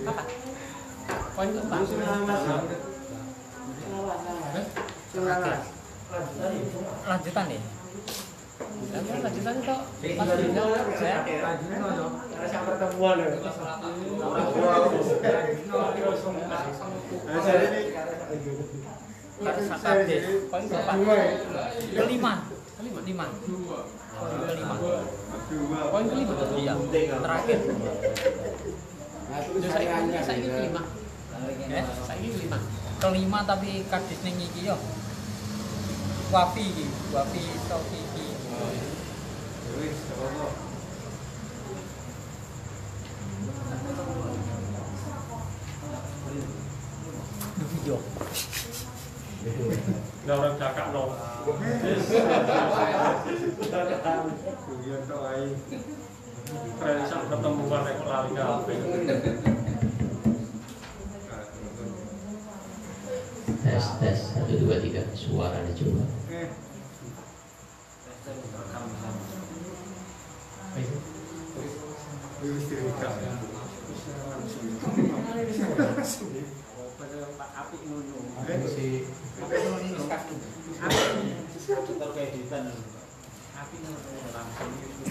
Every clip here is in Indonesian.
Apa? Poin keempat. Lanjutan nih. Lanjutan itu pertemuan poin keempat. Kelima. Poin kelima. Iya. Terakhir. Saya ini kelima. Saya ini kelima. Kelima tapi kadis ning iki yo. Wafi Sofi iki. Video. Nggak orang cakap no. Keren sak ketemuan ekor lali kabeh. Tes 1 2 3 suaranya coba.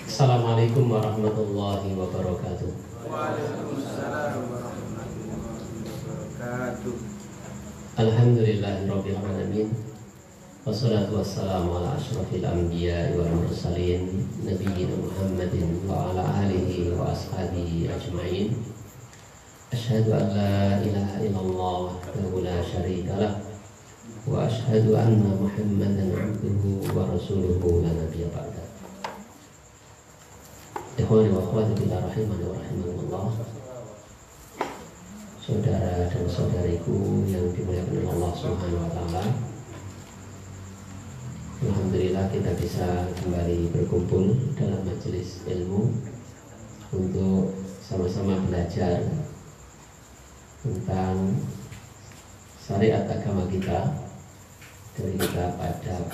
Assalamualaikum warahmatullahi wabarakatuh. Waalaikumsalam warahmatullahi wabarakatuh. Alhamdulillahirabbil alamin. Wassalatu wassalamu ala asyrafil anbiya'i wal mursalin nabiyina Muhammadin wa ala alihi wa ashabihi ajma'in. Asyhadu an la ilaha illallah wahdahu la syarika lah wa asyhadu anna Muhammadan 'abduhu wa rasuluhu la nabiyya ba'da. Ikhwani wa akhwati fillah rahimani wa rahimakumullah. Saudara dan saudariku yang dimuliakan oleh Allah Subhanahu wa taala. Alhamdulillah kita bisa kembali berkumpul dalam majelis ilmu untuk sama-sama belajar tentang syariat agama kita dari kitab adab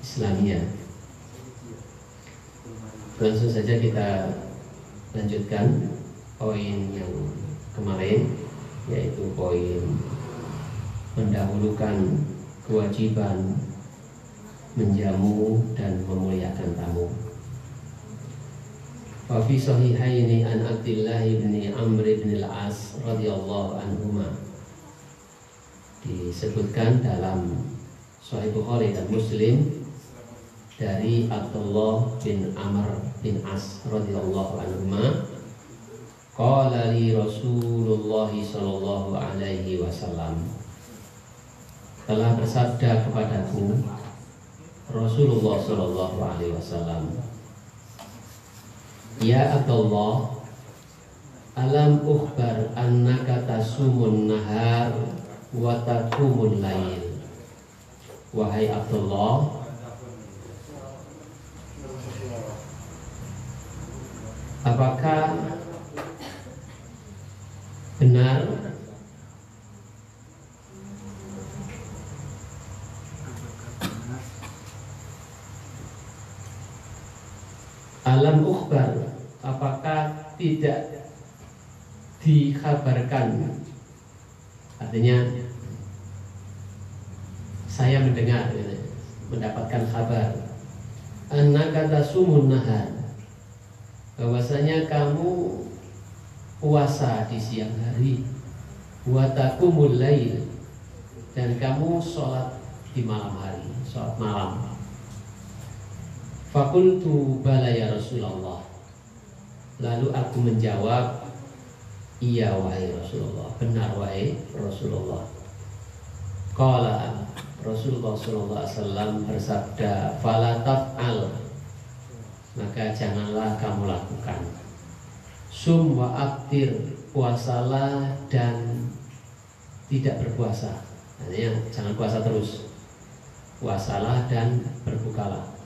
Islamiyah. Langsung saja kita lanjutkan poin yang kemarin, yaitu poin mendahulukan kewajiban menjamu dan memuliakan tamu. Wa fi sahihaini an Abdullah bin Amr bin al-As radhiyallahu anhuma, disebutkan dalam Sahih Bukhari dan Muslim dari Abdullah bin Amr bin As radhiyallahu anhuma, qala li Rasulullah sallallahu alaihi wasallam, telah bersabda kepadaku Rasulullah sallallahu alaihi wasallam, ya Abdullah, alam ukhbar annaka tasumun nahar wa taqumul lail. Wahai Abdullah, apakah benar alam ukhbar, apakah tidak dikabarkan, artinya saya mendengar, mendapatkan kabar, annaka tasumun nahar, bahwasanya kamu puasa di siang hari, wa taqumul lail, dan kamu sholat di malam hari, sholat malam. Fakultu bala ya Rasulullah, lalu aku menjawab, iya wahai Rasulullah, benar wahai Rasulullah. Qala, Rasulullah sallallahu alaihi wasallam bersabda, fala taf'al, maka janganlah kamu lakukan. Sum wa aftir, puasalah dan tidak berpuasa. Artinya jangan puasa terus, puasalah dan berbukalah.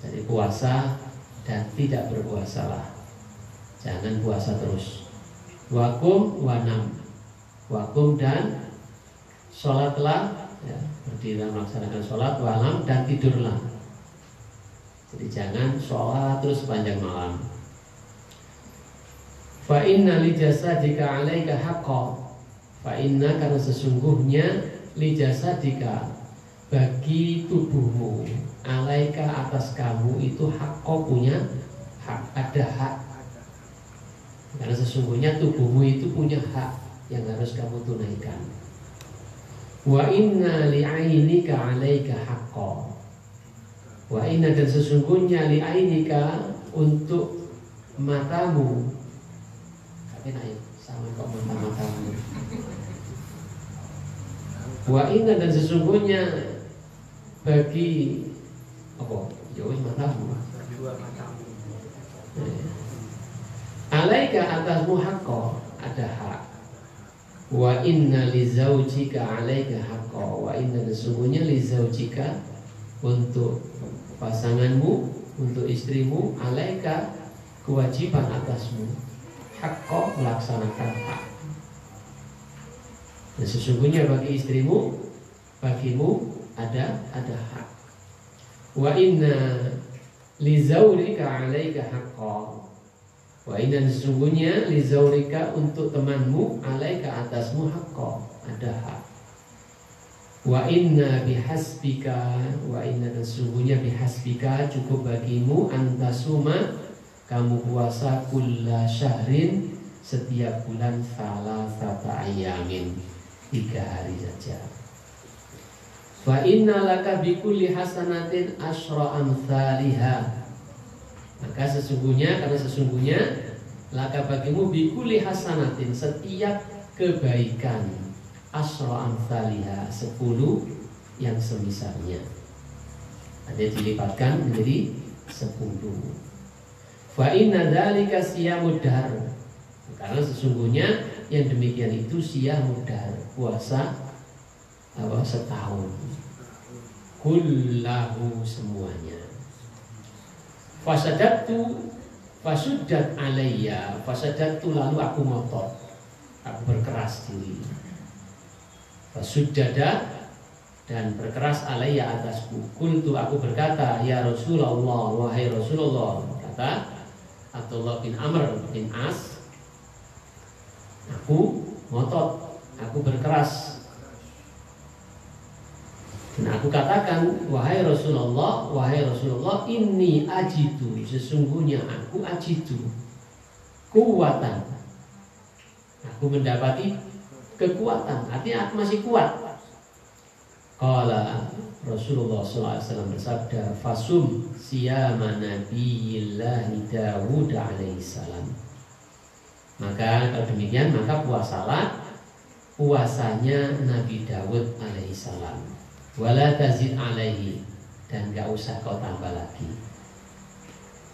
Jadi puasa dan tidak berpuasalah, jangan puasa terus. Wakum wanam, wakum dan sholatlah, ya, berdiri melaksanakan sholat, walam dan tidurlah. Jadi jangan sholat terus sepanjang malam. Fa inna li jasadika 'alaika haqqan. Fa inna, karena sesungguhnya li jasadika, bagi tubuhmu, 'alaika, atas kamu itu haqqan, punya hak, ada hak. Karena sesungguhnya tubuhmu itu punya hak yang harus kamu tunaikan. Wa inna li 'ainika 'alaika haqqan. Wa inna, dan sesungguhnya li 'ainika, untuk matamu. Tapi naik sama kok mata-matamu. Wa inna, dan sesungguhnya bagi apa? Ya wis matamu. Alaika, atasmu haqqan, ada hak. Wa inna li zaujika 'alaika haqqan. Wa inna, sesungguhnya li zaujika, untuk pasanganmu, untuk istrimu, 'alaika, kewajiban atasmu, haqqan, melaksanakan hak. Dan sesungguhnya bagi istrimu, bagimu ada hak. Wa inna li zaurika 'alaika haqqan. Wa inna, sesungguhnya li zaurika, untuk temanmu, 'alaika, atasmu, haqqan, ada hak. Wa inna bihasbika, wa inna, dan sesungguhnya bihasbika, cukup bagimu, antasuma, kamu puasa kulla syahrin, setiap bulan, salasata ayamin, 3 hari saja. Fa inna laka bikulli hasanatin asyra amsalihha. Maka sesungguhnya, karena sesungguhnya laka bagimu bikulli hasanatin, setiap kebaikan, asyra amsalihha, 10 yang semisalnya. Ada dilipatkan menjadi 10. Fa inna dzalika siyamud dahr. Karena sesungguhnya yang demikian itu siyamud dahr, puasa setahun. Kullahu, semuanya. Fasadatu, fasuddat alayya, fasadatu, lalu aku ngotot, aku berkeras diri. Fasuddada, dan berkeras alayya, atasku. Qultu, aku berkata, ya Rasulullah, wahai Rasulullah, kata Abdullah bin Amr bin As, aku ngotot, aku berkeras. Dan aku katakan, wahai Rasulullah, inni ajidu, sesungguhnya aku ajidu, kuwatan, aku mendapati kekuatan, artinya aku masih kuat. Qala Rasulullah SAW bersabda, fasum siyama nabiyillahi Dawud alaihissalam. Maka kalau demikian, maka puasalah puasanya Nabi Dawud alaihissalam. Wala tazid alaihi, dan gak usah kau tambah lagi.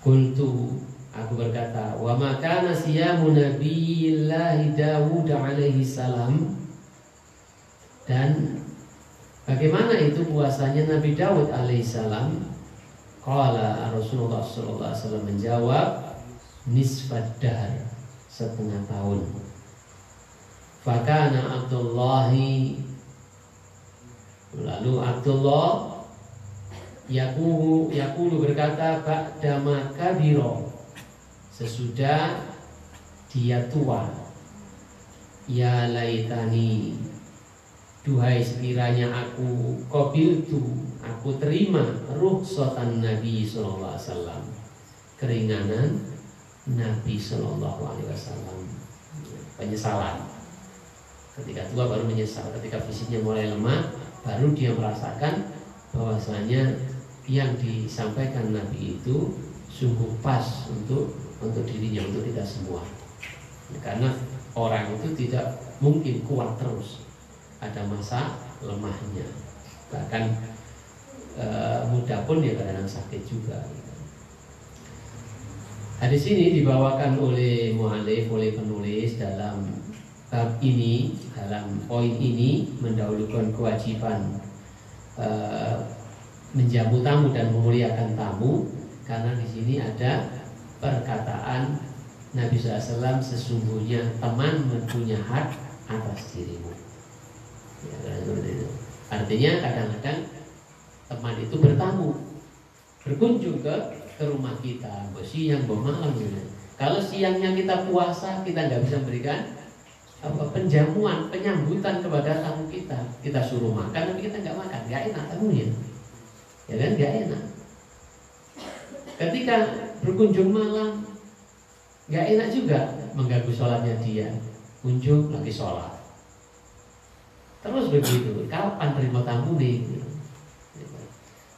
Qultu, aku berkata, wa makana siyamu nabiyillahi Dawud alaihissalam, dan bagaimana itu puasanya Nabi Dawud alaihissalam? Qala Rasulullah SAW menjawab, nisfad dahr, setengah tahun. Fakana Abdullahi, lalu Abdullah Yakulu berkata, ba'dama kabiro, sesudah dia tua, ya laitani, duhai sekiranya aku aku terima rukhsatan Nabi SAW, keringanan Nabi SAW. Penyesalan, ketika tua baru menyesal, ketika fisiknya mulai lemah baru dia merasakan bahwasanya yang disampaikan Nabi itu sungguh pas untuk dirinya, untuk kita semua. Karena orang itu tidak mungkin kuat terus, ada masa lemahnya. Bahkan muda pun dia kadang sakit juga. Hadis ini dibawakan oleh mu'alif, oleh penulis dalam bab ini, dalam poin ini, mendahulukan kewajiban menjamu tamu dan memuliakan tamu, karena di sini ada perkataan Nabi SAW, sesungguhnya teman mempunyai hak atas dirimu. Ya, artinya kadang-kadang teman itu bertamu, berkunjung ke rumah kita, siang, malam. Kalau siangnya kita puasa, kita nggak bisa berikan penjamuan, penyambutan kepada tamu kita suruh makan, tapi kita nggak makan, nggak enak tamunya, ya kan, nggak enak. Ketika berkunjung malam, nggak enak juga mengganggu sholatnya dia, kunjung lagi sholat, terus begitu. Kapan terima tamu nih?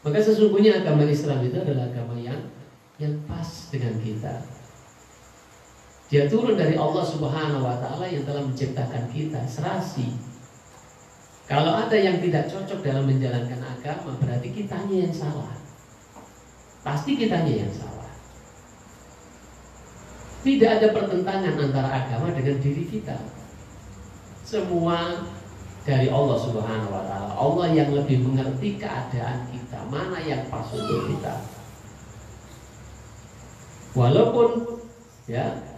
Maka sesungguhnya agama Islam itu adalah agama yang pas dengan kita. Dia turun dari Allah Subhanahu wa Ta'ala yang telah menciptakan kita, serasi. Kalau ada yang tidak cocok dalam menjalankan agama, berarti kitanya yang salah. Pasti kitanya yang salah. Tidak ada pertentangan antara agama dengan diri kita. Semua dari Allah Subhanahu wa Ta'ala. Allah yang lebih mengerti keadaan kita, mana yang pas untuk kita. Walaupun ya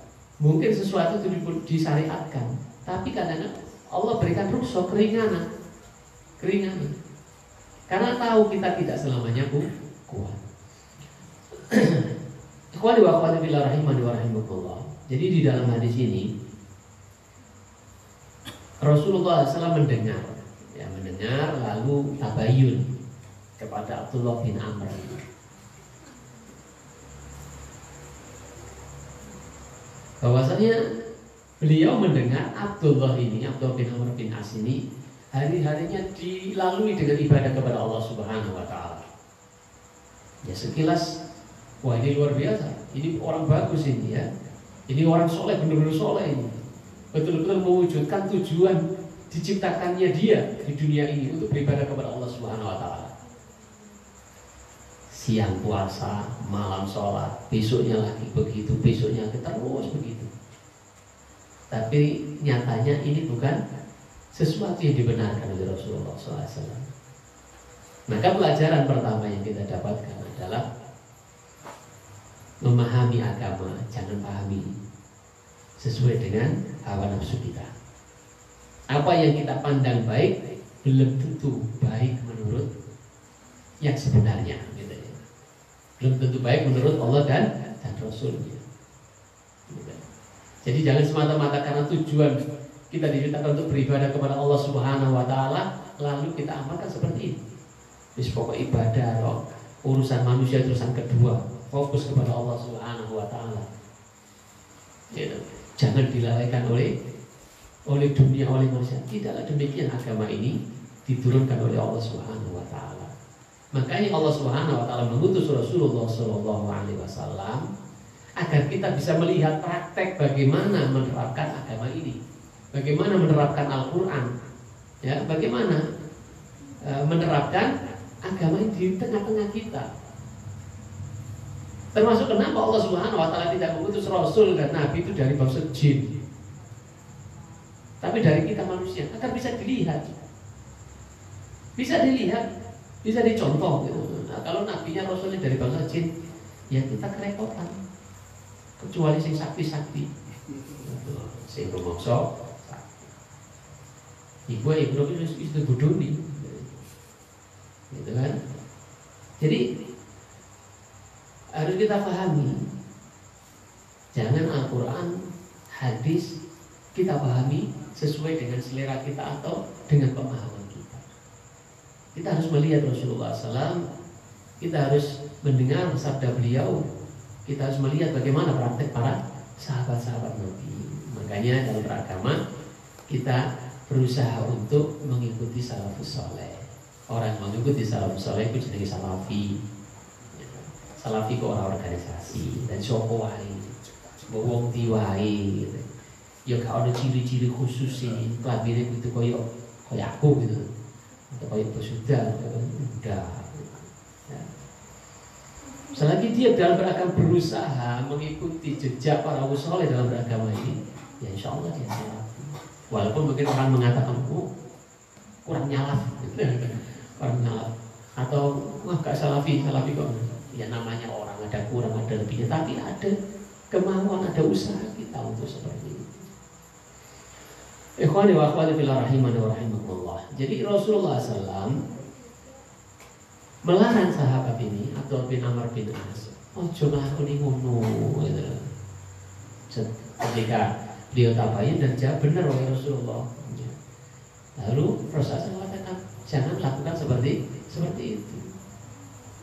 mungkin sesuatu itu disyariatkan, tapi kadang-kadang Allah berikan rukhsah, keringanan. Karena tahu kita tidak selamanya kuat. Ikhwani wa akhwati fillah rahimani wa rahimakumullah. Jadi di dalam hadis ini Rasulullah SAW mendengar lalu tabayun kepada Abdullah bin Amr. Bahwasanya beliau mendengar Abdullah bin Amr bin As ini hari-harinya dilalui dengan ibadah kepada Allah Subhanahu wa Ta'ala. Ya sekilas, wah ini luar biasa, ini orang bagus ini ya, ini orang soleh, benar-benar soleh ini, betul-betul mewujudkan tujuan diciptakannya dia di dunia ini untuk beribadah kepada Allah Subhanahu wa Ta'ala. Siang puasa, malam sholat, besoknya lagi begitu, besoknya terus begitu. Tapi nyatanya ini bukan sesuatu yang dibenarkan oleh Rasulullah SAW. Maka pelajaran pertama yang kita dapatkan adalah memahami agama, jangan pahami sesuai dengan hawa nafsu kita. Apa yang kita pandang baik belum tentu baik menurut yang sebenarnya, gitu ya. Belum tentu baik menurut Allah dan Rasulnya. Jadi jangan semata-mata karena tujuan kita dimintakan untuk beribadah kepada Allah Subhanahu wa Ta'ala, lalu kita amalkan seperti ini. Wis pokok ibadah, urusan manusia urusan kedua, fokus kepada Allah Subhanahu wa Ta'ala. Ya, jangan dilalaikan oleh dunia, oleh manusia. Tidaklah demikian agama ini diturunkan oleh Allah Subhanahu wa Ta'ala. Makanya Allah Subhanahu wa Ta'ala mengutus Rasulullah Shallallahu alaihi wasallam agar kita bisa melihat praktek bagaimana menerapkan agama ini, bagaimana menerapkan Al-Quran, ya, bagaimana menerapkan agama ini di tengah-tengah kita. Termasuk kenapa Allah Subhanahu wa Ta'ala tidak mengutus Rasul dan Nabi itu dari bangsa jin, tapi dari kita manusia, agar bisa dilihat, bisa dicontoh. Gitu. Nah, kalau nabinya Rasulnya dari bangsa jin, ya kita kerepotan. Kecuali sing sakti-sakti, sing rumangsa ibu itu bodoni, gitu kan? Jadi harus kita pahami, jangan Al-Quran, hadis kita pahami sesuai dengan selera kita atau dengan pemahaman kita. Kita harus melihat Rasulullah SAW, kita harus mendengar sabda beliau, kita harus melihat bagaimana praktek para sahabat-sahabat Nabi. Makanya dalam beragama kita berusaha untuk mengikuti salafus soleh. Orang yang mengikuti salafus soleh itu jadi salafi. Salafi ke orang organisasi dan sopo wae, wong diwai. Gitu. Ya gak ada ciri-ciri khusus ini. Kelabine itu koyo aku gitu. Atau koyo bersudah, udah. Ya. Selagi dia dalam beragama berusaha mengikuti jejak para soleh dalam beragama ini, ya insya Allah dia salafi. Walaupun mungkin orang mengatakan, kurang nyalaf, kurang nyalaf, atau wah gak salafi kok. Ya namanya orang ada kurang ada lebihnya, tapi ada kemauan, ada usaha kita untuk seperti itu. Ikhwani wa akhwati fillah rahimani wa rahimakumullah. Jadi Rasulullah SAW melarang sahabat ini Abdul bin Amr bin As, ojo nglakoni ngono gitu. Ketika beliau tabayun dan jawab benar oleh Rasulullah. Lalu Rasulullah mengatakan jangan lakukan seperti itu.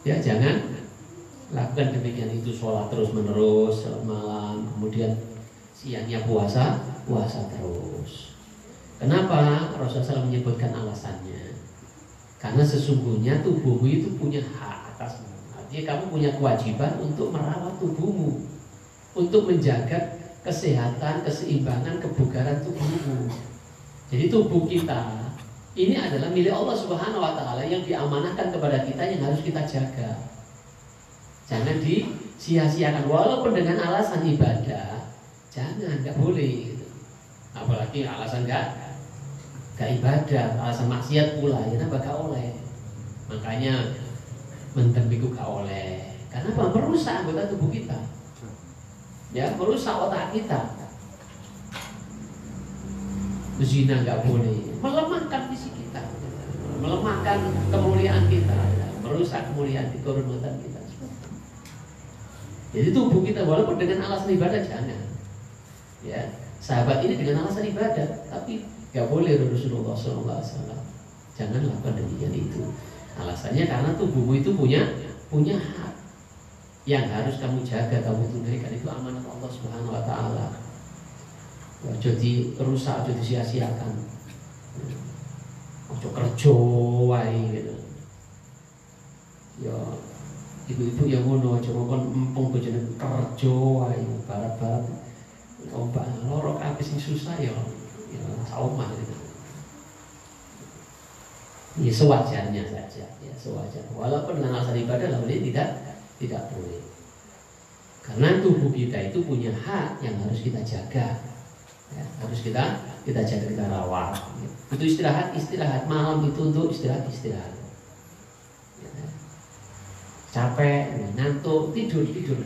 Ya, jangan lakukan demikian itu, sholat terus menerus malam, kemudian siangnya puasa terus. Kenapa Rasulullah menyebutkan alasannya? Karena sesungguhnya tubuhmu itu punya hak atasmu. Artinya kamu punya kewajiban untuk merawat tubuhmu, untuk menjaga kesehatan, keseimbangan, kebugaran tubuhmu. Jadi tubuh kita ini adalah milik Allah Subhanahu wa Ta'ala yang diamanahkan kepada kita, yang harus kita jaga. Jangan disia-siakan walaupun dengan alasan ibadah. Jangan, nggak boleh gitu. Apalagi alasan nggak ibadah, alasan maksiat pula, ya gak oleh. Makanya menten itu gak oleh. Karena apa? Merusak anggota tubuh kita. Ya, merusak otak kita. Zina gak boleh, melemahkan fisik kita, melemahkan kemuliaan kita, merusak kemuliaan kehormatan kita. Jadi tubuh kita walaupun dengan alasan ibadah jangan. Ya, sahabat ini dengan alasan ibadah, tapi gak boleh Rasulullah SAW. Jangan lakukan demikian itu. Alasannya karena tubuhmu itu punya hak yang harus kamu jaga, kamu tunaikan. Itu amanah Allah Subhanahu wa Ta'ala. Jadi rusak, jadi sia-siakan. Ojo kerja wae gitu. Ya ibu-ibu yang ngono aja ngomong empung bojone kerja wae barat-barat. Ombak lorok kabeh sing susah ya. Ya, saumah gitu. Ya sewajarnya saja, ya sewajar. Walaupun dengan alasan ibadah lah boleh tidak boleh. Karena tubuh kita itu punya hak yang harus kita jaga. Ya, harus kita jaga, kita rawat. Itu istirahat malam itu untuk istirahat. Ya. Capek, ngantuk, tidur.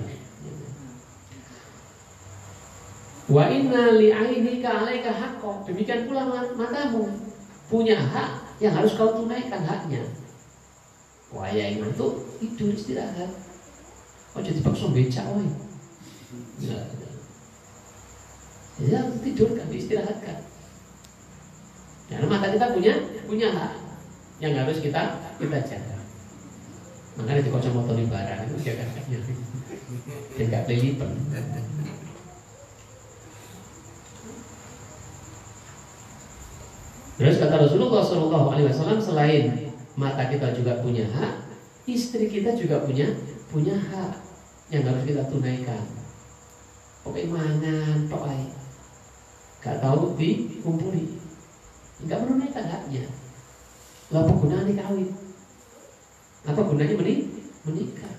Wa inna li'ainika 'alaika haqqan. Demikian pula matamu punya hak yang harus kau tunaikan haknya. Wah, ya ngantuk tidur istirahat. Oh, jadi dipaksa becak wae. Ya, tidur kan diistirahatkan. Karena mata kita punya hak yang harus kita jaga. Makanya di kacamata barang itu jaga haknya. Dan gak pelilipan. Terus kata Rasulullah SAW, selain mata kita juga punya hak, istri kita juga punya hak yang harus kita tunaikan. Pokoknya mangan, toai, gak tahu dikumpuli, gak menunaikan haknya. Apa gunanya kawin? Apa gunanya menikah?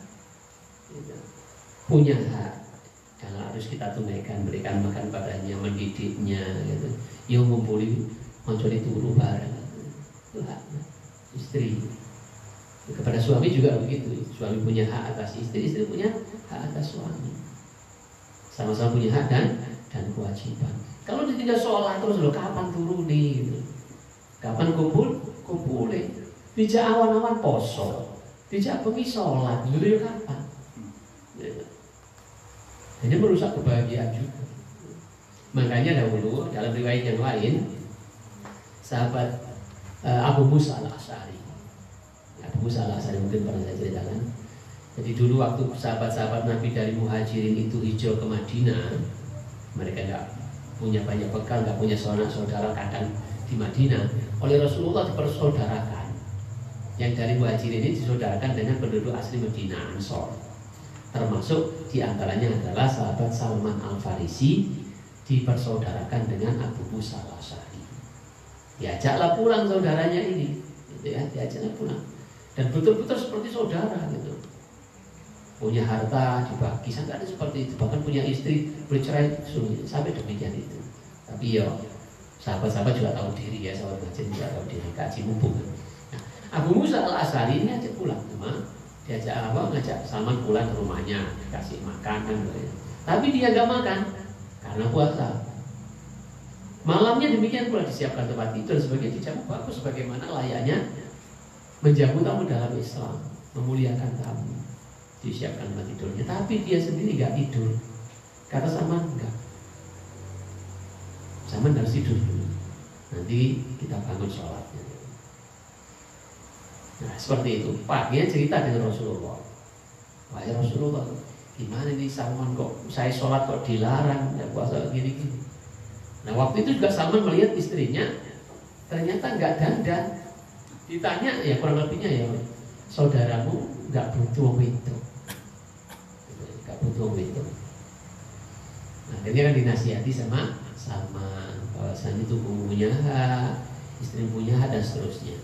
Punya hak yang harus kita tunaikan, berikan makan padanya, mendidiknya, gitu. Yang ngumpuli mencuri turu bareng itu hak istri. Kepada suami juga begitu. Suami punya hak atas istri, istri punya hak atas suami. Sama-sama punya hak dan kewajiban. Kalau ditinggal sholat terus lo kapan turun nih? Gitu. Kapan kumpul? Dijak awan-awan poso, dijak bengi sholat, dulu kapan? Ini merusak kebahagiaan juga. Makanya dahulu dalam riwayat yang lain, sahabat Abu Musa al-Asy'ari. Abu Musa al-Asy'ari mungkin pernah saya ceritakan. Jadi dulu waktu sahabat-sahabat Nabi dari Muhajirin itu hijrah ke Madinah, mereka tidak punya banyak bekal, tidak punya saudara kadang di Madinah. Oleh Rasulullah dipersaudarakan. Yang dari Muhajirin ini disaudarakan dengan penduduk asli Madinah, Ansor. Termasuk diantaranya adalah sahabat Salman Al-Farisi dipersaudarakan dengan Abu Musa al-Asy'ari. Diajaklah pulang saudaranya ini, gitu ya, diajaklah pulang. Dan betul-betul seperti saudara gitu. Punya harta dibagi, sampai ada seperti itu. Bahkan punya istri bercerai sampai demikian itu. Tapi ya sahabat-sahabat juga tahu diri ya, sahabat Muhajirin juga tahu diri, kaji mumpung. Nah, Abu Musa al-Asy'ari ini ajak pulang, diajak ngajak Salman pulang ke rumahnya, kasih makan kan, tapi dia nggak makan karena puasa. Malamnya demikian pula disiapkan tempat tidur sebagai dijamu bagus sebagaimana layaknya menjamu tamu dalam Islam. memuliakan tamu, disiapkan tempat tidurnya, tapi dia sendiri nggak tidur. Kata Salman enggak, Salman harus tidur dulu, nanti kita bangun sholatnya. Nah seperti itu. Paginya cerita dengan Rasulullah, wahai Rasulullah, gimana nih Salman kok saya sholat kok dilarang, ya puasa gini-gini. Nah waktu itu juga Salman melihat istrinya ternyata nggak dandan. Ditanya ya kurang lebihnya ya, saudaramu nggak butuh itu, nggak butuh itu. Nah akhirnya kan dinasihati sama Salman bahwasanya itu punya hak, istri punya hak dan seterusnya.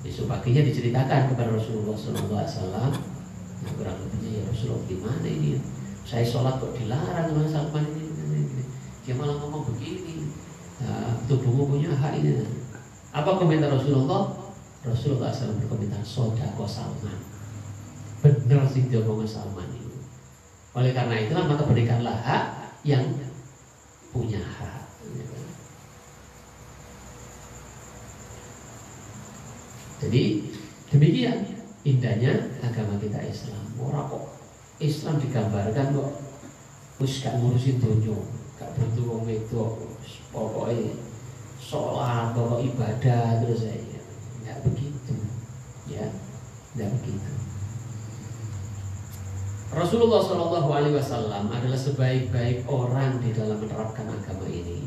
Besok paginya diceritakan kepada Rasulullah SAW. Nah, kurang lebihnya ya Rasulullah, gimana ini? Saya sholat kok dilarang sama Salman ini. Dia malah ngomong begini. Nah, tubuhmu punya hak ini. Apa komentar Rasulullah? Rasulullah SAW berkomentar, sodako Salman. Benar sih dia ngomong Salman itu. Oleh karena itulah maka berikanlah hak yang punya hak. Jadi demikian indahnya agama kita Islam. Orang kok Islam digambarkan kok wis gak ngurusin dunia, gak butuh wong wedok, pokoknya sholat, pokok ibadah terus saya. Nggak begitu, ya, nggak begitu. Rasulullah SAW adalah sebaik-baik orang di dalam menerapkan agama ini.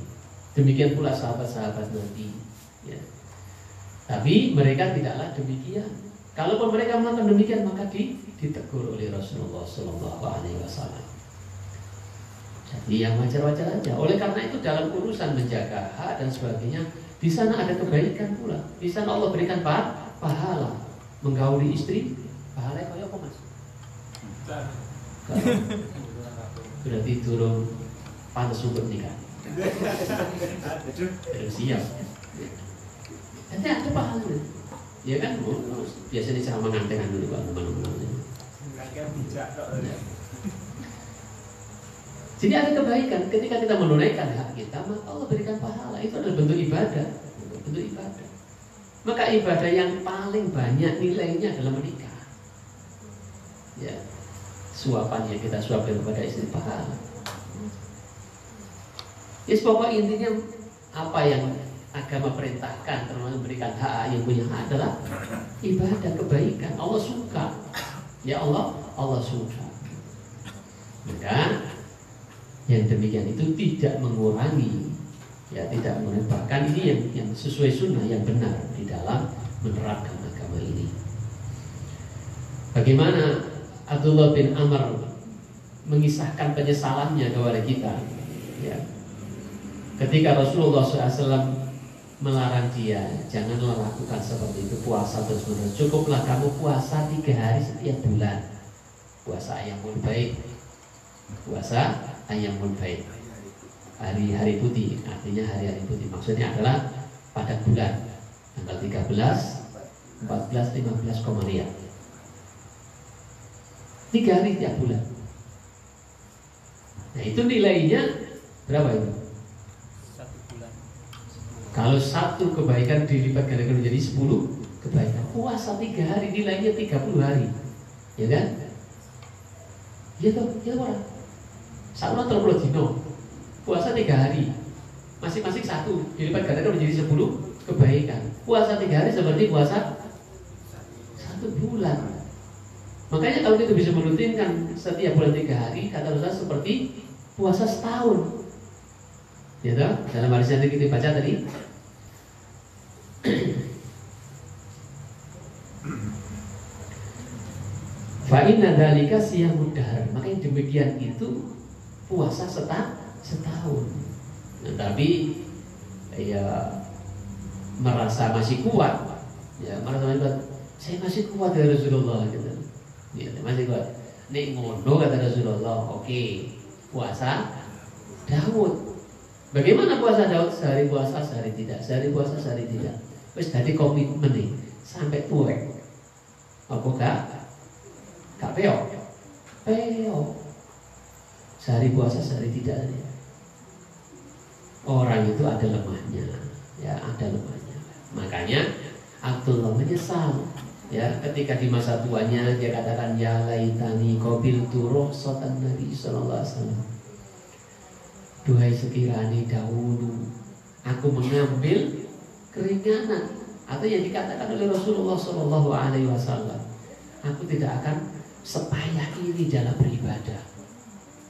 Demikian pula sahabat-sahabat Nabi. Ya. Tapi mereka tidaklah demikian. Kalaupun mereka melakukan demikian maka ditegur oleh Rasulullah SAW. Jadi yang wajar-wajar aja. Oleh karena itu dalam urusan menjaga hak dan sebagainya, di sana ada kebaikan pula. Di sana Allah berikan pahala. Menggauli istri, pahalanya kayak apa mas? Berarti turun pantas untuk nikah. Siap. Nanti ada pahalanya. Ya kan, biasanya cara mengantengan dulu pak teman-teman. Jadi ada kebaikan ketika kita menunaikan hak kita, maka Allah berikan pahala. Itu adalah bentuk ibadah, bentuk ibadah. Maka ibadah yang paling banyak nilainya adalah menikah. Ya, suapan yang kita suapkan kepada istri pahala. Yes, pokok intinya apa yang agama perintahkan, termasuk memberikan hak yang punya hak adalah ibadah, kebaikan. Allah suka. Ya Allah suka. Maka yang demikian itu tidak mengurangi, ya tidak mengurangi. Bahkan ini yang sesuai sunnah yang benar di dalam menerapkan agama ini. Bagaimana Abdullah bin Amr mengisahkan penyesalannya kepada kita, ya. Ketika Rasulullah SAW melarang dia, janganlah lakukan seperti itu, puasa terus-menerus. Cukuplah kamu puasa 3 hari setiap bulan. Puasa Ayyamul Baid, puasa Ayyamul Baid, hari-hari putih, artinya hari-hari putih. Maksudnya adalah pada bulan tanggal 13, 14, 15 Komariah. 3 hari tiap bulan. Nah itu nilainya berapa itu? Kalau 1 kebaikan dilipat gandakan menjadi 10 kebaikan. Puasa 3 hari nilainya 30 hari, ya kan? Ya toh, ya orang. Sama 30 dino. Puasa 3 hari, masing-masing 1 dilipat gandakan menjadi 10 kebaikan. Puasa 3 hari seperti puasa 1 bulan. Makanya kalau kita bisa merutinkan setiap bulan 3 hari, kata Rasulullah seperti puasa setahun. Ya toh? Dalam hadis yang kita baca tadi. Fa inna dzalika siyamud dahr. Maka yang demikian itu puasa setahun. Nah, tapi ya merasa masih kuat. Ya, merasa masih kuat. Saya masih kuat ya Rasulullah gitu. Ya, masih kuat. Nek ngono kata Rasulullah, oke. Puasa Daud. Bagaimana puasa Daud? Sehari puasa, sehari tidak. Sehari puasa, sehari tidak. Terus tadi komitmen nih sampai tua. Apa gak peok? Peok. Sehari puasa, sehari tidak. Orang itu ada lemahnya, ya ada lemahnya. Makanya Abdullah menyesal Ya, ketika di masa tuanya dia katakan ya laitani qabiltu rukhsatan Nabi sallallahu alaihi wasallam. Duhai sekiranya dahulu aku mengambil keringanan, atau yang dikatakan oleh Rasulullah sallallahu alaihi wasallam, aku tidak akan sepayah ini dalam beribadah.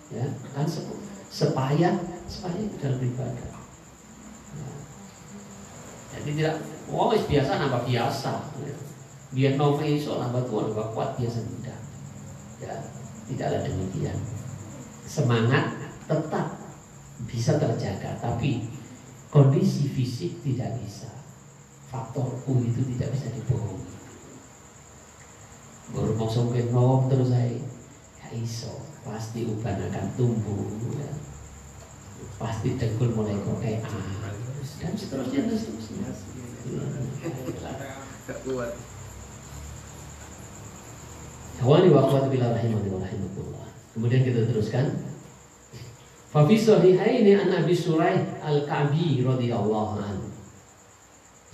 Ya, kan sepayah dalam beribadah. Ya. Jadi tidak biasa nambah biasa. Ya. Biar mau iso nambah tua nambah kuat biasa tidak. Ya, tidaklah demikian. Semangat tetap bisa terjaga, tapi kondisi fisik tidak bisa. Faktor U itu tidak bisa dibohongi. Baru mau songken nom terus saya gak iso, pasti uban akan tumbuh, ya. Pasti dengkul mulai kokean dan seterusnya. Gak kuat. Hawani wa akhwati billah rahimani wa rahimakumullah. Kemudian kita teruskan. Fa fi sahihaini an Abi Suraih Al-Ka'bi radhiyallahu anhu.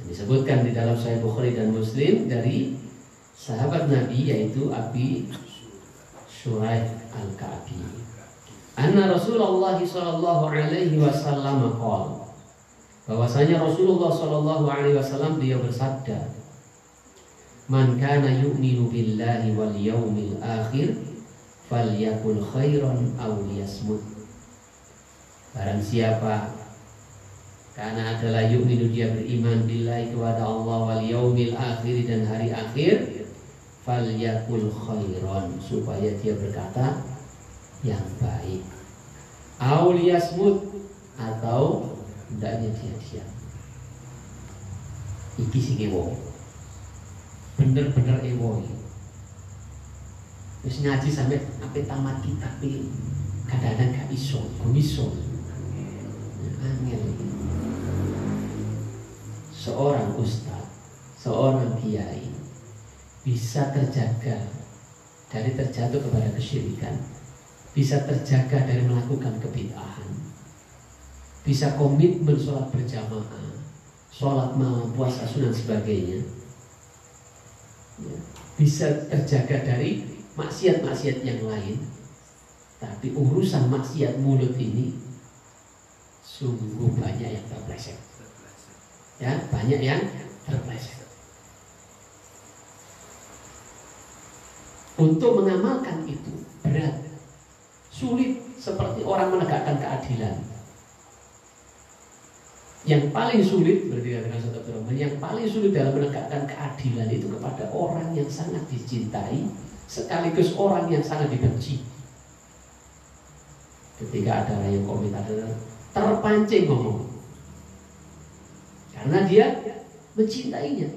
Disebutkan di dalam Sahih Bukhari dan Muslim dari sahabat Nabi yaitu Abi Suraih Al-Ka'bi. Anna Rasulullah sallallahu alaihi wasallam qala, bahwasanya Rasulullah sallallahu alaihi wasallam dia bersabda, man kana yu'minu billahi wal yawmil akhir falyakul khairan aw liyasmut. Barang siapa karena adalah yu'minu dia beriman billahi kepada Allah wal yawmil akhir dan hari akhir, falyakul khairan supaya dia berkata yang baik, aw liyasmut atau hendaknya dia diam. Iki sing wong bener-bener ewoy. Terus ngaji sampai tamat kitab ini kadang-kadang gak iso, angel. Seorang ustaz, seorang kiai bisa terjaga dari terjatuh kepada kesyirikan, bisa terjaga dari melakukan kebid'ahan, bisa komitmen sholat berjamaah, sholat malam, puasa sunnah sebagainya, ya, bisa terjaga dari maksiat-maksiat yang lain. Tapi urusan maksiat mulut ini sungguh banyak yang terpleset. Ya, banyak yang terpleset. Untuk mengamalkan itu berat, sulit, seperti orang menegakkan keadilan. Yang paling sulit, berarti dengan satu Abdurrahman, yang paling sulit dalam menegakkan keadilan itu kepada orang yang sangat dicintai sekaligus orang yang sangat dibenci. Ketika ada orang yang komentar terpancing ngomong karena dia mencintainya,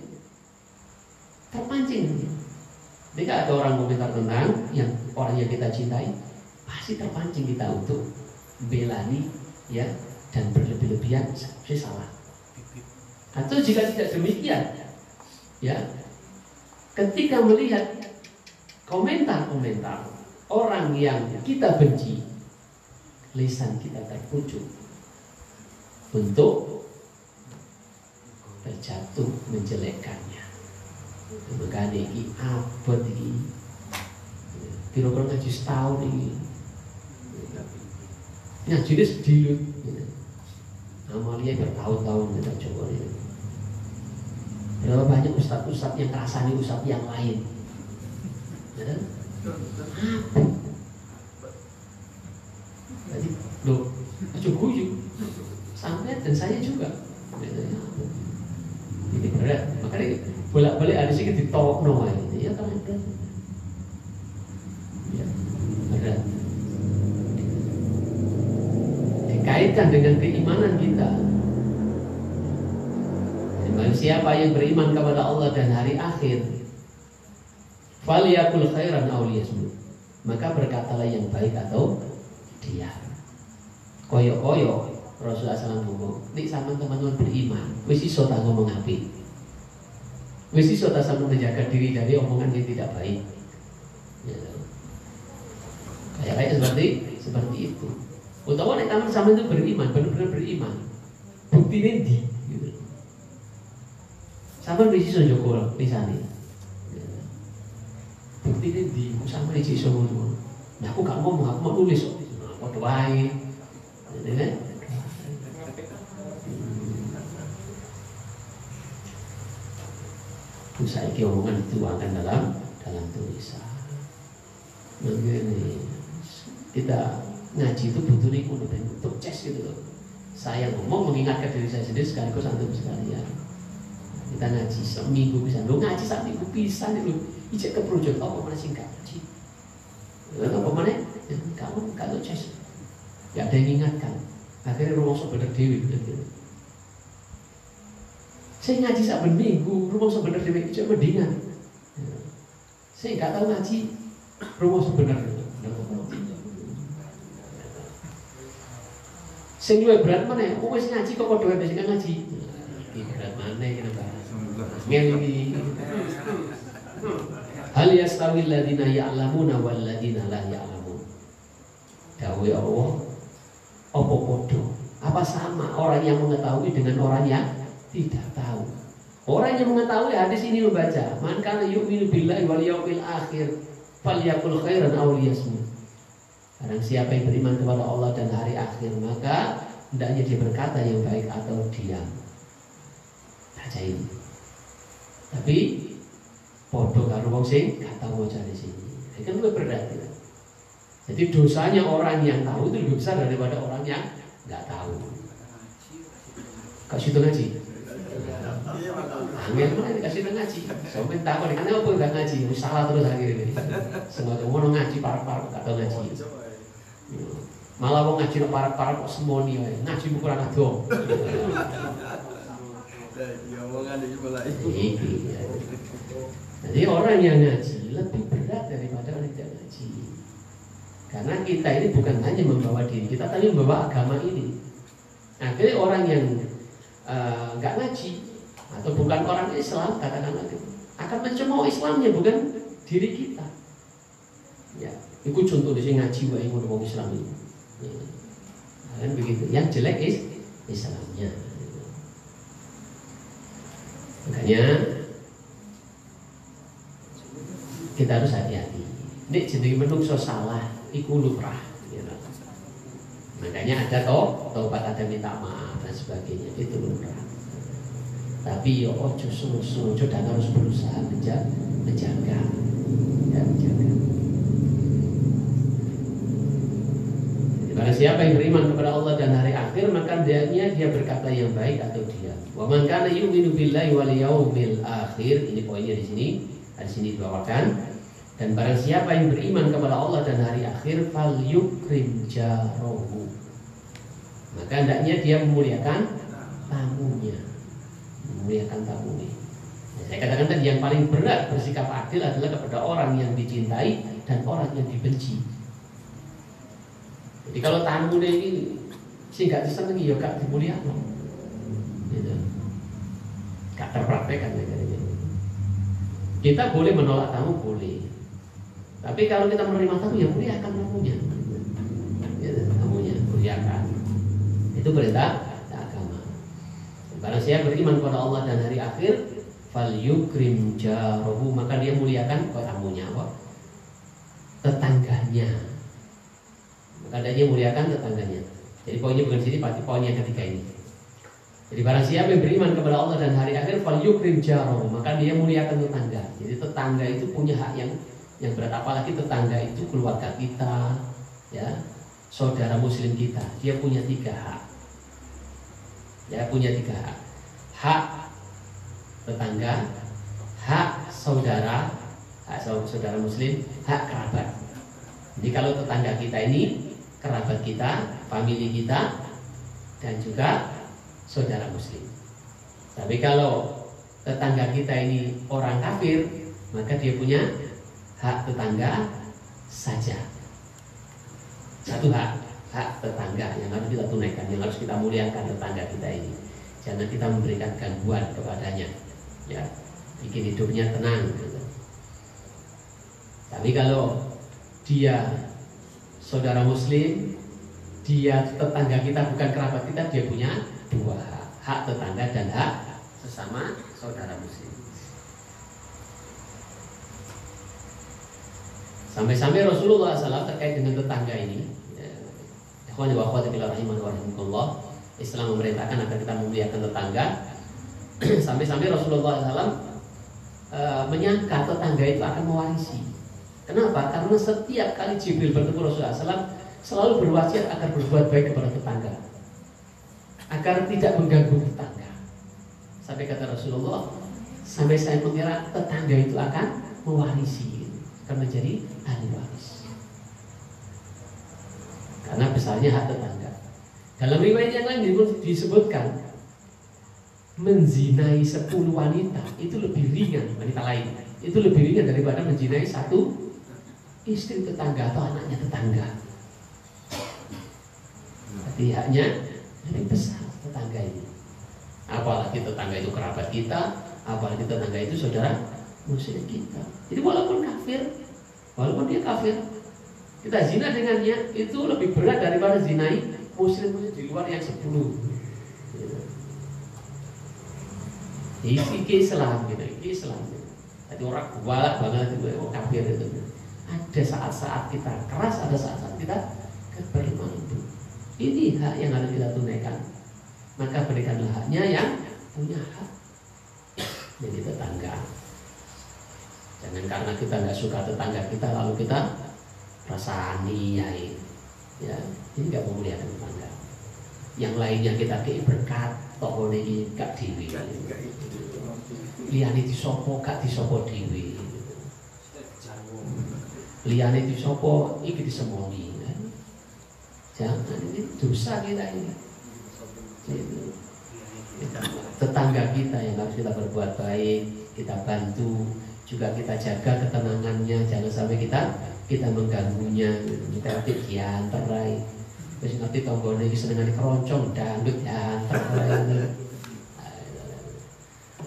terpancing. Ketika ada orang komentar tentang yang orang yang kita cintai, pasti terpancing kita untuk belani, ya, dan berlebih-lebihan saya salah. Atau jika tidak demikian, ya, ketika melihat komentar-komentar orang yang kita benci, lisan kita terpucuk untuk terjatuh menjelekkannya. Maka ini abad ini, kira-kira ngaji setahun ini, ngaji ini sedilut, amalia bertahun-tahun kita coba ini. Berapa banyak ustadz-ustadz yang rasani ustadz yang lain, ya? Jadi, loh, cukup sampai dan saya juga. Ini berat, makanya bolak-balik ada sih ditolong ini, ya kan? Ya, berat. Dikaitkan dengan keimanan kita. Siapa yang beriman kepada Allah dan hari akhir, falyakul khairan aw liyasmut, maka berkatalah yang baik atau diam. Koyo-koyo Rasulullah SAW ngomong, nek sama teman-teman beriman, wis iso ta ngomong apik, wis iso ta sama menjaga diri dari omongan yang tidak baik, ya. Kayak seperti itu. Utawa nek teman sama itu beriman, benar-benar beriman, buktinya di, gitu. Sama wis iso njogo lisane, ya. bukti ini di sama di Ciso ngono. Nah aku gak ngomong, aku mau nulis kok. Padha wae. Jadi kan? Saiki omongan dituangkan dalam tulisan. Begini, kita ngaji itu butuh nih untuk cek gitu loh. Saya ngomong mengingatkan diri saya sendiri sekaligus antum sekalian. Kita ngaji seminggu bisa, lo ngaji seminggu bisa nih lo. Ijek ke project apa mana sih ngaji? Lalu apa mana? Kamu kalau cek, gak ada yang ingatkan. Akhirnya rumah bener dewi gitu. Saya ngaji saben minggu, rumah sebenar dewi itu mendingan. Saya nggak tahu ngaji, rumah sebenar. Sing luwih berat mana ya? Wis ngaji kok padha wae sing ngaji. Iki berat mana kena bahas. Ngene hal yastawi alladziina ya'lamuna wal ladziina la ya'lamun. Dawuh Allah, apa padha? Apa sama orang yang mengetahui dengan orang yang tidak tahu? Orang yang mengetahui hadis ini membaca, man kana yu'minu billahi wal yaumil akhir falyakul khairan aw liyasmut. Barang siapa yang beriman kepada Allah dan hari akhir, maka hendaknya dia berkata yang baik atau diam. Baca ini. Tapi podo karo wong sing gak tau maca di sini. Ini kan lebih berat ya. Jadi dosanya orang yang tahu itu lebih besar daripada orang yang nggak tahu. Kasih itu ngaji. Angin mana dikasih itu ngaji. Sampai tahu nih, karena apa nggak ngaji? Salah terus akhirnya. Semua mau ngaji parah-parah nggak tahu ngaji. Malah mau ngaji parah-parah kok semoni ngaji kurang adom. Ya omongan iki mulai. Jadi orang yang ngaji lebih berat daripada orang yang tidak ngaji. Karena kita ini bukan hanya membawa diri kita, tapi membawa agama ini. Akhirnya orang yang nggak ngaji atau bukan orang Islam, katakanlah itu akan mencemooh Islamnya, bukan diri kita. Ya, itu contoh di sini ngaji wae ngono Islam ini. Ya. Kan begitu. Yang jelek Islamnya. Makanya kita harus hati-hati. Nek jenenge menungso salah iku lumrah. Ya. Makanya ada taubat, ada minta maaf dan sebagainya, itu lumrah. Tapi yo ojo suruh-suruh dan harus berusaha menjaga. Ya, menjaga. Barang siapa yang beriman kepada Allah dan hari akhir, maka dia berkata yang baik atau diam. Wa man kana yu'minu billahi wal yaumil akhir, ini poinnya di sini dibawakan. Dan barang siapa yang beriman kepada Allah dan hari akhir, fal yukrim jarahu, maka hendaknya dia memuliakan tamunya. Memuliakan tamunya. Nah, saya katakan tadi yang paling berat bersikap adil adalah kepada orang yang dicintai dan orang yang dibenci. Jadi kalau tamu ini sih gak disenangi ya gak dimuliakan, gitu. Gak terpraktekkan negara. Kita boleh menolak tamu, boleh. Tapi kalau kita menerima tamu, ya muliakan tamunya, gitu, tamunya muliakan. Itu perintah agama. Barang siapa beriman kepada Allah dan hari akhir, fal yukrim jarahu, maka dia muliakan tamunya, tetangganya. Maka dia muliakan tetangganya. Jadi poinnya bukan sini, pasti poinnya ketiga ini. Jadi barang siapa yang beriman kepada Allah dan hari akhir, fal yukrim jarahu, maka dia muliakan tetangga. Jadi tetangga itu punya hak yang berat, apalagi tetangga itu keluarga kita, ya, saudara muslim kita. Dia punya 3 hak. Ya, punya 3 hak. Hak tetangga, hak saudara muslim, hak kerabat. Jadi kalau tetangga kita ini kerabat kita, famili kita, dan juga saudara muslim. Tapi kalau tetangga kita ini orang kafir, maka dia punya hak tetangga saja. Satu hak tetangga yang harus kita tunaikan, yang harus kita muliakan tetangga kita ini. Jangan kita memberikan gangguan kepadanya, ya, bikin hidupnya tenang, gitu. Tapi kalau dia saudara muslim, dia tetangga kita bukan kerabat kita, dia punya 2 hak, hak tetangga dan hak sesama saudara muslim. Sampai-sampai Rasulullah SAW terkait dengan tetangga ini, ikhwan wa akhwati fillah rahimani wa rahimakumullah, Islam memerintahkan agar kita memuliakan tetangga. Sampai-sampai Rasulullah SAW menyangka tetangga itu akan mewarisi. Kenapa? Karena setiap kali Jibril bertemu Rasulullah SAW selalu berwasiat agar berbuat baik kepada tetangga, agar tidak mengganggu tetangga. Sampai kata Rasulullah, sampai saya mengira tetangga itu akan mewarisi, akan menjadi ahli waris. Karena besarnya hak tetangga. Dalam riwayat yang lain disebutkan menzinai 10 wanita itu lebih ringan, wanita lain itu lebih ringan daripada menzinai 1 istri tetangga atau anaknya tetangga. Tapi haknya lebih besar tetangga ini. Apalagi tetangga itu kerabat kita, apalagi tetangga itu saudara muslim kita. Jadi walaupun dia kafir, kita zina dengannya itu lebih berat daripada zinai muslim di luar yang 10. Ini Islam gitu, ini Islam. Jadi orang kuat banget itu kafir itu. Ada saat-saat kita keras, ada saat-saat kita berlemah lembut. Ini hak yang harus kita tunaikan. Maka berikanlah haknya yang punya hak. Jadi tetangga. Jangan karena kita nggak suka tetangga kita lalu kita rasani ya, ini nggak memuliakan tetangga. Yang lainnya kita kei berkat, toko ini gak dewi. Liyane disopo gak disopo dewi. Liyane disopo iki disemoni. Jangan, ini dosa kita ini. Tetangga kita yang harus kita berbuat baik, kita bantu, juga kita jaga ketenangannya, jangan sampai kita mengganggunya. Kita nanti diantarai, terus nanti tonggone iki senengane keroncong dangdut diantarai,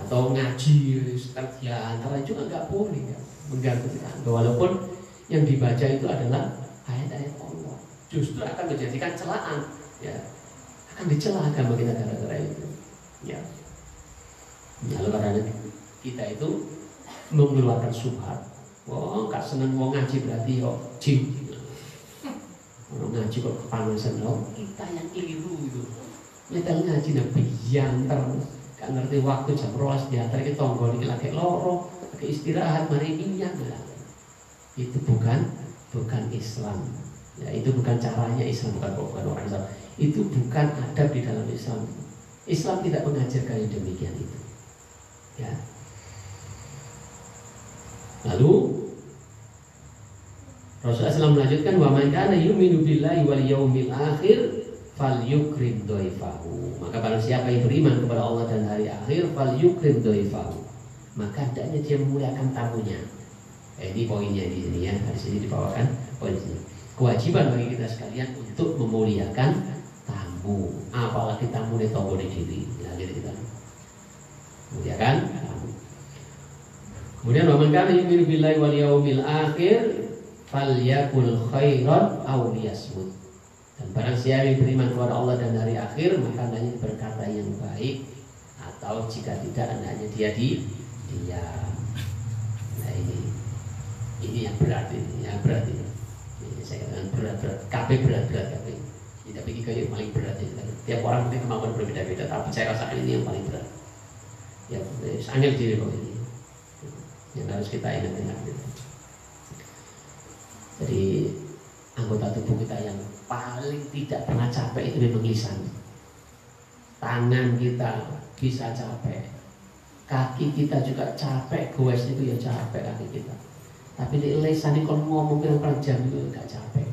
atau ngaji setelah diantarai juga nggak boleh ya, mengganggu tetangga. Walaupun yang dibaca itu adalah ayat-ayat Allah, justru akan menjadikan celaan, ya, akan dicela agama kita gara-gara itu. Ya, lalu karena kita itu mengeluarkan subhat, wah gak seneng mau ngaji berarti yo jin. Orang ngaji kok kepanasan loh, kita yang keliru itu. Nyetel ngaji nabi yanter, gak ngerti waktu jam 12 diantar ke tonggo ini lagi loro, lagi istirahat mari minyak lah. Itu bukan Islam. Ya, itu bukan caranya Islam, bukan orang Islam. Itu bukan adab di dalam Islam. Islam tidak mengajarkan yang demikian itu. Ya. Lalu Rasulullah SAW melanjutkan, wa man kana yu'minu billahi wal yaumil akhir falyukrim dhaifahu. Maka barang siapa yang beriman kepada Allah dan hari akhir, falyukrim dhaifahu, maka hendaknya dia memuliakan tamunya. Ini poinnya di sini ya. Di sini dibawakan poin ini. Kewajiban bagi kita sekalian untuk memuliakan tamu, apalagi tamu di tonggo di diri. Ya, jadi kita muliakan tamu. Kemudian wa man kana yu'minu billahi wal yaumil akhir falyakul khairan aw liyasmut. Dan barang siapa yang beriman kepada Allah dan hari akhir, maka hendaknya berkata yang baik, atau jika tidak hendaknya dia diam. Nah ini yang berat ini, yang berat ini. Saya katakan berat, kabeh berat. Tapi ini kayak paling berat ini. Tiap orang mungkin kemampuan berbeda-beda, tapi saya rasakan ini yang paling berat. Ya, sangat diri kok ini. Yang harus kita ingat-ingat. Jadi anggota tubuh kita yang paling tidak pernah capek itu memang lisan. Tangan kita bisa capek, kaki kita juga capek, goes itu ya capek kaki kita. Tapi lisan ini kalau ngomong berapa jam itu nggak capek,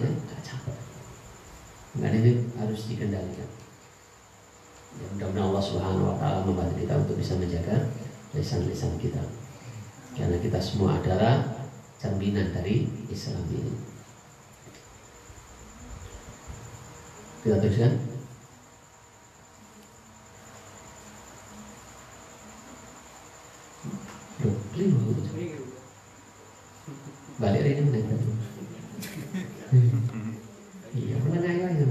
nggak capek. Nggak, ini harus dikendalikan. Ya, mudah-mudahan Allah Subhanahu Wa Taala membantu kita untuk bisa menjaga lisan-lisan kita, karena kita semua adalah cerminan dari Islam ini. Kita teruskan. Balik ini menang. Iya, menang aja.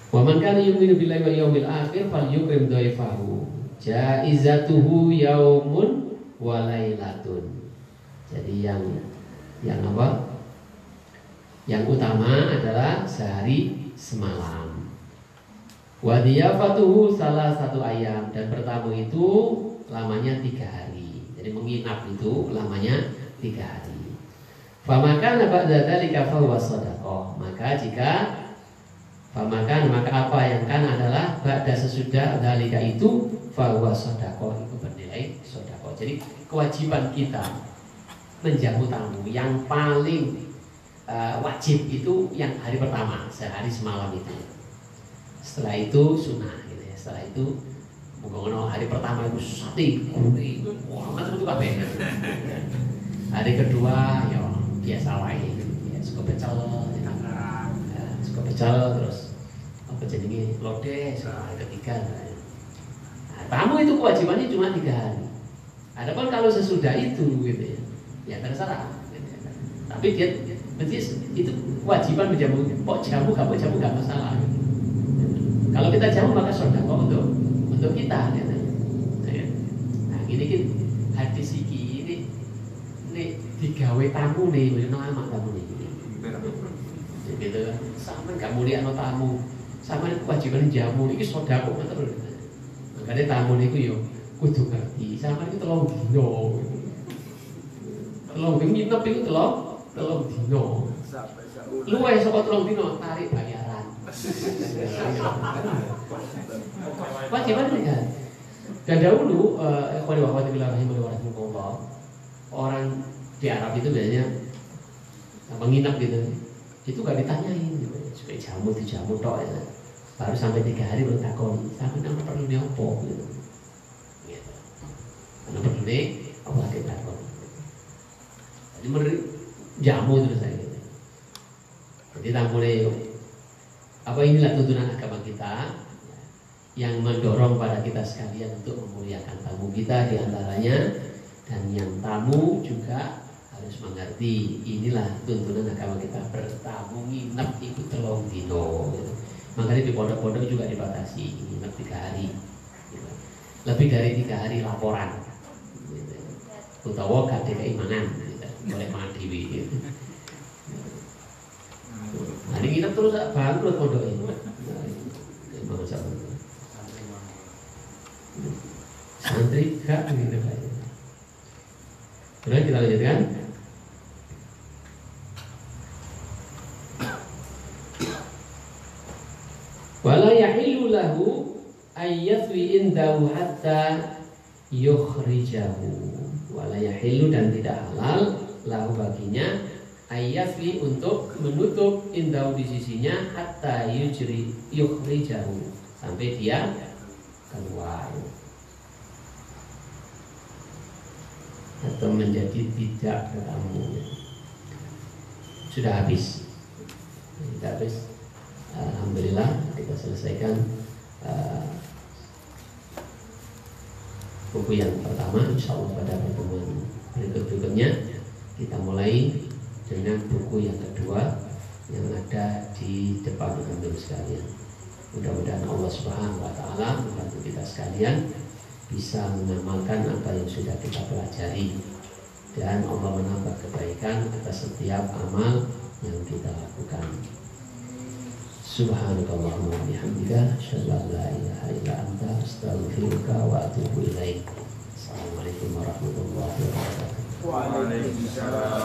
Wa man kana yu'minu billahi wal yawmil akhir falyukrim dhaifahu. Jaizatuhu yaumun walailatun. Jadi yang apa? Yang utama adalah sehari semalam. Wa diyafatuhu salah satu ayam, dan bertamu itu lamanya 3 hari. Jadi menginap itu lamanya 3 hari. Famakan ba'da dzalika fahuwa shadaqah. Maka apa yang kan adalah ba'da sesudah dzalika itu fahuwa shadaqah, itu bernilai shadaqah. Jadi kewajiban kita menjamu tamu yang paling wajib itu yang hari pertama, sehari semalam itu. Setelah itu sunnah gitu ya. Setelah itu mungkin hari pertama itu sate, wah macam itu kabeh. Hari kedua ya biasa wae ya, suka pecel, suka pecel, terus apa jenenge lodeh. Hari ketiga. Nah, tamu itu kewajibannya cuma 3 hari. Adapun kalau sesudah itu gitu ya terserah. Tapi dia itu kewajiban menjamu. Pok jamu gak masalah. Kalau kita jamu maka sedekah untuk kita. Nah ini kan hadis ini digawe tamu nih, lama tamu nih. Gitu kan, sama gak mulia no tamu, sama kewajiban jamu ini sedekah terus. Makanya tamu nih yo kudu ngerti, sama itu 3 dino. Telung nginep itu telung dino. Luwih saka 3 dino tarik bayaran. Wajiban kan. Dan dahulu orang di Arab itu biasanya menginap gitu. Itu gak ditanyain gitu. Supaya dijamu tok ya. Baru sampai 3 hari baru takon, sampai nang perlu nyopo gitu. Gitu. Karena perlu apa lagi takon. Jadi jamu terus saya gitu. Jadi tampune apa inilah tuntunan agama kita yang mendorong pada kita sekalian untuk memuliakan tamu kita diantaranya, dan yang tamu juga harus mengerti inilah tuntunan agama kita, bertamu nginep itu 3 dino gitu. Makanya di pondok-pondok juga dibatasi nginep 3 hari gitu. Lebih dari 3 hari laporan gitu. Utawa gak keimanan gitu. Boleh mati gitu. Nah ini nginep terus bangkrut pondok ini. Santri gak nginep aja. Kemudian kita lanjutkan. Wala yahillu lahu ayyaswi indahu hatta yukhrijahu. Wala yahillu, dan tidak halal lahu baginya ayyaswi untuk menutup indahu di sisinya hatta yukhrijahu, sampai dia keluar atau menjadi tidak bertamu. Sudah habis. Alhamdulillah kita selesaikan buku yang pertama. Insyaallah pada pertemuan berikutnya kita mulai dengan buku yang kedua yang ada di depan antum sekalian. Mudah-mudahan Allah Subhanahu wa taala membantu kita sekalian bisa mengamalkan apa yang sudah kita pelajari, dan Allah menambah kebaikan atas setiap amal yang kita lakukan. Subhanakallahumma wa bihamdika asyhadu an la ilaha illa anta astaghfiruka wa atubu ilaik. Assalamualaikum warahmatullahi wabarakatuh. Waalaikumsalam.